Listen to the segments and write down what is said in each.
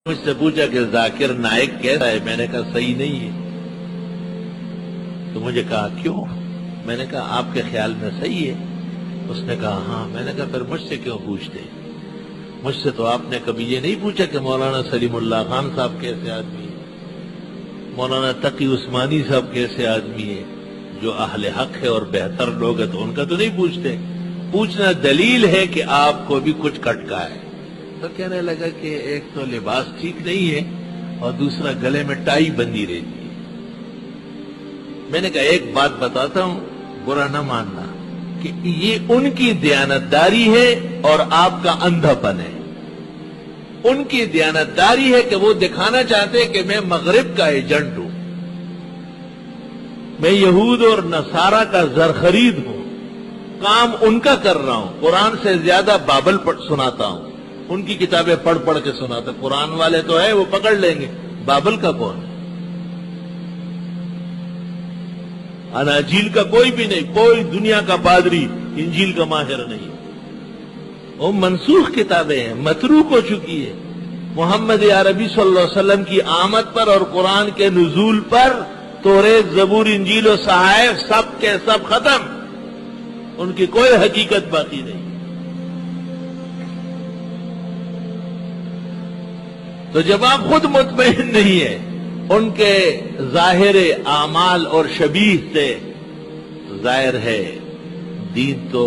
مجھ سے پوچھا کہ ذاکر نائک کیسا ہے؟ میں نے کہا صحیح نہیں ہے. تو مجھے کہا کیوں؟ میں نے کہا آپ کے خیال میں صحیح ہے؟ اس نے کہا ہاں. میں نے کہا پھر مجھ سے کیوں پوچھتے؟ مجھ سے تو آپ نے کبھی یہ نہیں پوچھا کہ مولانا سلیم اللہ خان صاحب کیسے آدمی ہے، مولانا تقی عثمانی صاحب کیسے آدمی ہے، جو اہل حق ہے اور بہتر لوگ ہیں تو ان کا تو نہیں پوچھتے. پوچھنا دلیل ہے کہ آپ کو بھی کچھ کٹکا ہے. تو کہنے لگا کہ ایک تو لباس ٹھیک نہیں ہے اور دوسرا گلے میں ٹائی بندی رہتی ہے. میں نے کہا ایک بات بتاتا ہوں، برا نہ ماننا، کہ یہ ان کی دیانتداری ہے اور آپ کا اندھا پن ہے. ان کی دیانتداری ہے کہ وہ دکھانا چاہتے کہ میں مغرب کا ایجنٹ ہوں، میں یہود اور نصارہ کا زرخرید ہوں، کام ان کا کر رہا ہوں. قرآن سے زیادہ بابل سناتا ہوں، ان کی کتابیں پڑھ پڑھ کے سناتا. قرآن والے تو ہے وہ پکڑ لیں گے، بابل کا کون ہے؟ اناجیل کا کوئی بھی نہیں، کوئی دنیا کا پادری انجیل کا ماہر نہیں. وہ منسوخ کتابیں ہیں، متروک ہو چکی ہے. محمد عربی صلی اللہ علیہ وسلم کی آمد پر اور قرآن کے نزول پر توریت، زبور، انجیل و صحائف سب کے سب ختم. ان کی کوئی حقیقت باقی نہیں. تو جب آپ خود مطمئن نہیں ہیں ان کے ظاہر اعمال اور شبیہ سے، تو ظاہر ہے دین تو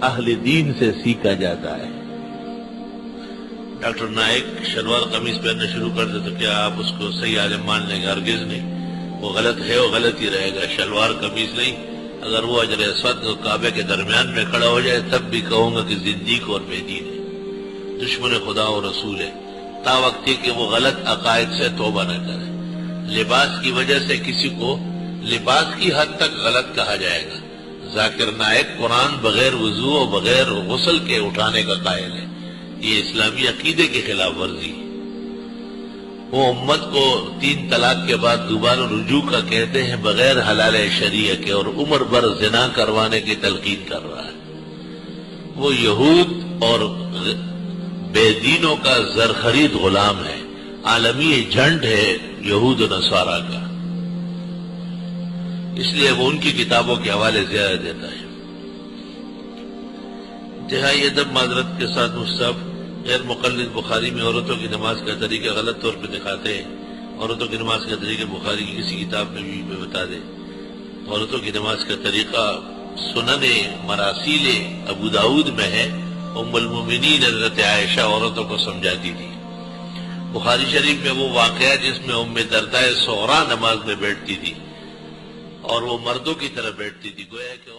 اہل دین سے سیکھا جاتا ہے. ڈاکٹر نائک شلوار قمیض پہننا شروع کر دے تو کیا آپ اس کو صحیح عالم مان لیں گے؟ ہرگز نہیں. وہ غلط ہے، وہ غلط ہی رہے گا. شلوار قمیض نہیں، اگر وہ حجر اسود اور کعبے کے درمیان میں کھڑا ہو جائے تب بھی کہوں گا کہ زندیق اور بے دین ہے، دشمن خدا و رسول ہے، تا وقت کہ وہ غلط عقائد سے توبہ نہ کرے. لباس کی وجہ سے کسی کو لباس کی حد تک غلط کہا جائے گا. ذاکر نائک قرآن بغیر وضو اور بغیر غسل کے اٹھانے کا قائل ہے. یہ اسلامی عقیدے کی خلاف ورزی ہے. وہ امت کو 3 طلاق کے بعد دوبارہ رجوع کا کہتے ہیں بغیر حلال شریعہ کے، اور عمر بھر زنا کروانے کی تلقین کر رہا ہے. وہ یہود اور بے دینوں کا زرخرید غلام ہے، عالمی ایجنٹ ہے یہود و نصارہ کا. اس لیے وہ ان کی کتابوں کے حوالے زیادہ دیتا ہے. انتہائی ادب معذرت کے ساتھ مستحب غیر مقلد بخاری میں عورتوں کی نماز کا طریقہ غلط طور پہ دکھاتے ہیں. عورتوں کی نماز کا طریقہ بخاری کی کسی کتاب میں بھی بتا دے. عورتوں کی نماز کا طریقہ سنن مراسیل ابو داؤد میں ہے. ام المومنین حضرت عائشہ عورتوں کو سمجھاتی تھی. بخاری شریف میں وہ واقعہ جس میں ام درداء صغریٰ نماز میں بیٹھتی تھی اور وہ مردوں کی طرح بیٹھتی تھی، گویا کہ